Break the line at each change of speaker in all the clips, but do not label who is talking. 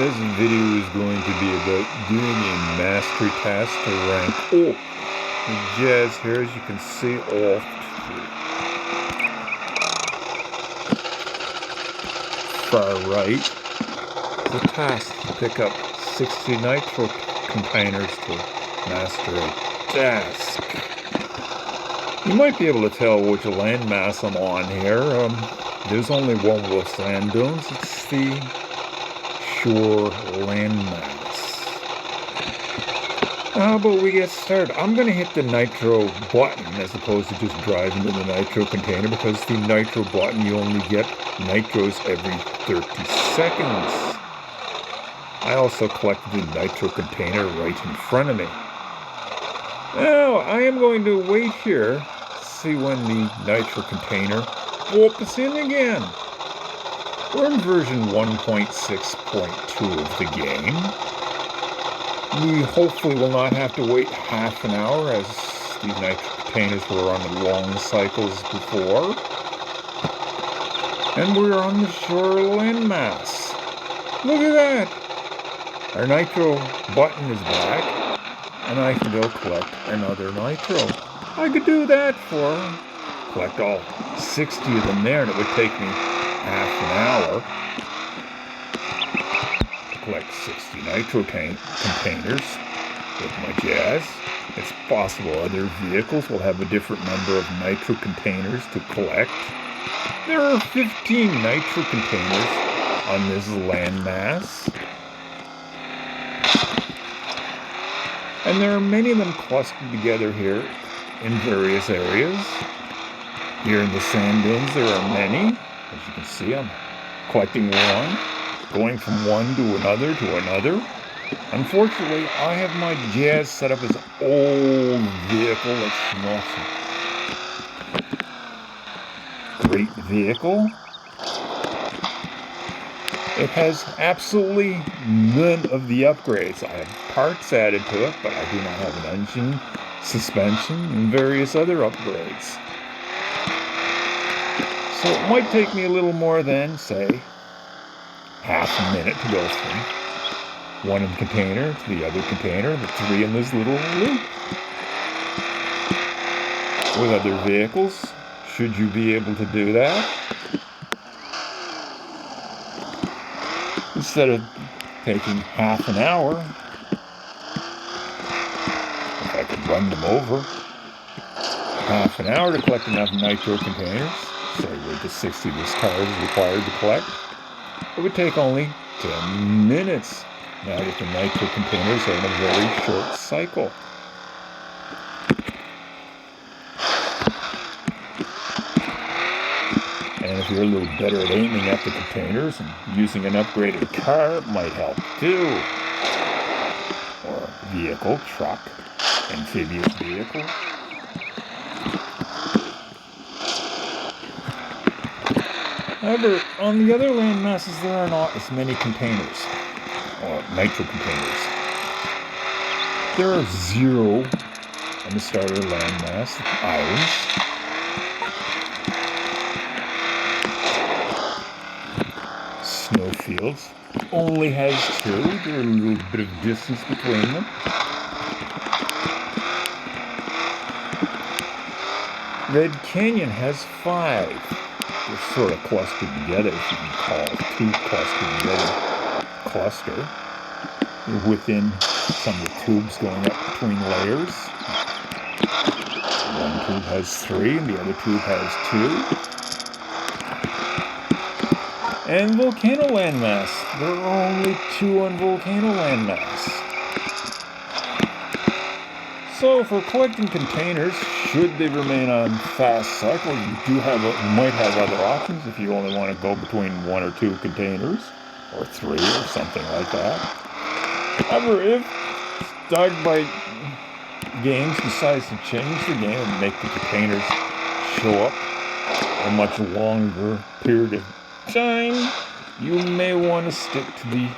This video is going to be about doing a mastery task to rank the jazz here, as you can see off to the far right. The task to pick up 60 nitro containers to master a task. You might be able to tell which landmass I'm on here. There's only one with sand dunes. It's the shore landmass. How about we get started? I'm going to hit the nitro button as opposed to just driving to the nitro container, because the nitro button you only get nitros every 30 seconds. I also collected the nitro container right in front of me. Now I am going to wait here to see when the nitro container opens in again. We're in version 1.6.2 of the game. We hopefully will not have to wait half an hour, as these nitro containers were on long cycles before. And we're on the shore landmass. Look at that! Our nitro button is back, and I can go collect another nitro. I could do that collect all 60 of them there, and it would take me half an hour to collect 60 nitro containers with my jazz. It's possible other vehicles will have a different number of nitro containers to collect. There are 15 nitro containers on this landmass, and there are many of them clustered together here in various areas. Here in the sand dunes there are many. As you can see, I'm collecting one, going from one to another to another. Unfortunately, I have my jazz set up as an old vehicle. It's not a great vehicle. It has absolutely none of the upgrades. I have parts added to it, but I do not have an engine, suspension, and various other upgrades. So it might take me a little more than, say, half a minute to go from one container to the other container, the three in this little loop. With other vehicles, should you be able to do that, instead of taking half an hour, if I could run them over, half an hour to collect enough nitro containers, say where the 60 this car is required to collect, it would take only 10 minutes. Now that the nitro containers are in a very short cycle. And if you're a little better at aiming at the containers and using an upgraded car, it might help too. Or vehicle, truck, amphibious vehicle. However, on the other land masses, there are not as many containers, or nitro containers. There are 0 on the starter landmass, the islands. Snowfields only has 2. There's a little bit of distance between them. Red Canyon has 5. They're sort of clustered together, if you can call it 2 clustered together cluster. They're within some of the tubes going up between layers. One tube has 3 and the other tube has 2. And Volcano landmass. There are only 2 on Volcano landmass. So for collecting containers, should they remain on fast cycle, you might have other options if you only want to go between 1 or 2 containers, or 3 or something like that. However, if Dogbyte Games decides to change the game and make the containers show up a much longer period of time, you may want to stick to the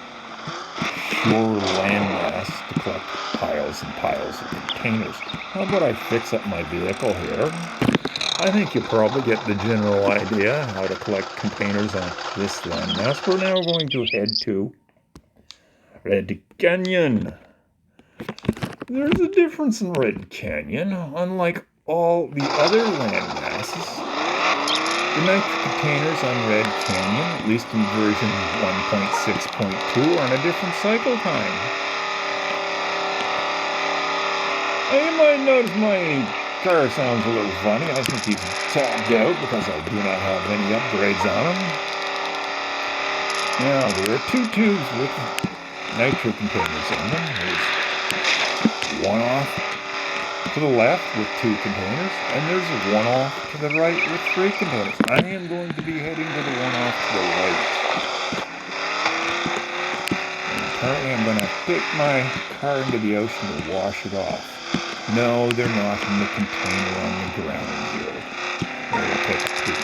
shore landmass to collect piles and piles of containers. How about I fix up my vehicle here? I think you probably get the general idea how to collect containers on this landmass. We're now going to head to Red Canyon. There's a difference in Red Canyon. Unlike all the other land masses, the nitro containers on Red Canyon, at least in version 1.6.2, are on a different cycle time. And you might notice my car sounds a little funny. I think he's tabbed out because I do not have any upgrades on him. Now, there are two tubes with nitro containers in them. There's one off to the left with 2 containers, and there's one off to the right with 3 containers. I am going to be heading to the one off to the right. And currently I'm going to take my car into the ocean to wash it off. No, they're not in the container on the ground here. We'll take a peek.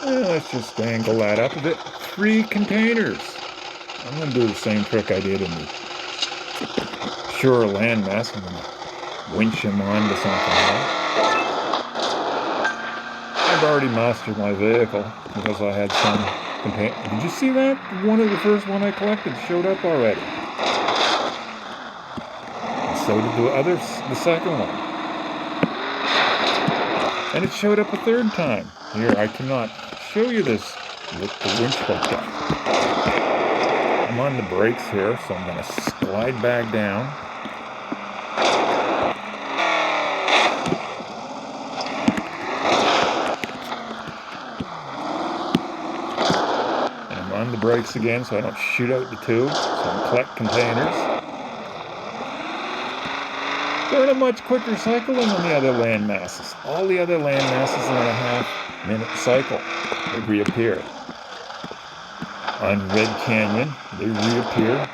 Let's just angle that up a bit. 3 containers. I'm going to do the same trick I did in the shore landmass. I'm going to winch him onto something else. I've already mastered my vehicle because I had some containers. Did you see that? One of the first one I collected showed up already. And so did the second one. And it showed up a third time. Here, I cannot show you this with the winch hooked up. I'm on the brakes here, so I'm going to slide back down. And I'm on the brakes again so I don't shoot out the tube. So I'm collect containers. They're in a much quicker cycle than the other land masses. All the other land masses are in a half-minute cycle. They reappear. On Red Canyon, they reappear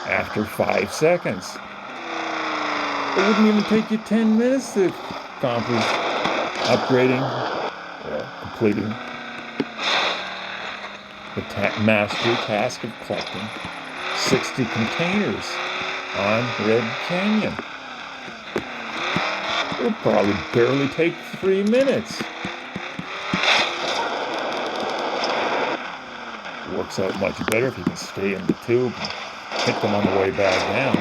after 5 seconds. It wouldn't even take you 10 minutes to accomplish upgrading or completing the mastery task of collecting 60 containers on Red Canyon. It would probably barely take 3 minutes. It works out much better if you can stay in the tube and hit them on the way back down.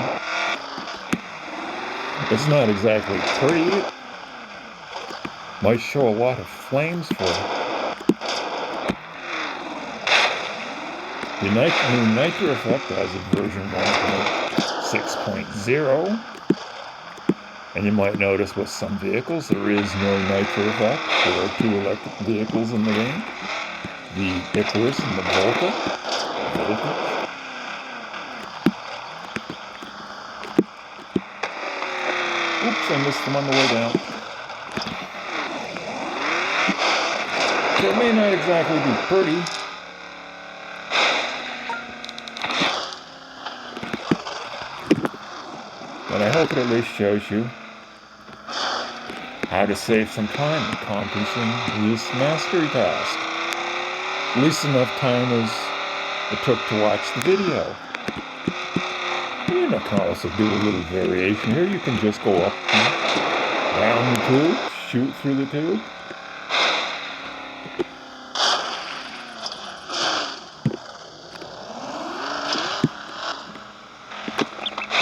It's not exactly pretty. It might show a lot of flames for it. The new Nitro effect has a version 1.6.0, and you might notice with some vehicles there is no Nitro effect. There are 2 electric vehicles in the game, the Icarus and the Volcano. Oops, I missed them on the way down. So it may not exactly be pretty, but I hope it at least shows you how to save some time accomplishing this mastery task. At least enough time as it took to watch the video. You can also do a little variation here. You can just go up and down the tube, shoot through the tube.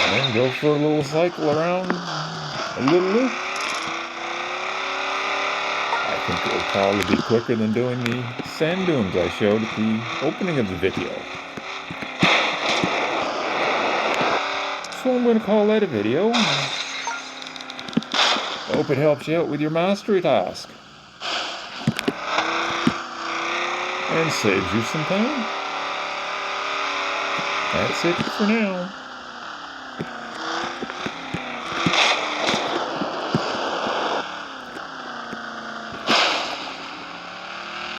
And go for a little cycle around a little loop. I think it will probably be quicker than doing the sand dunes I showed at the opening of the video. So I'm going to call that a video. I hope it helps you out with your mastery task. And saves you some time. That's it for now.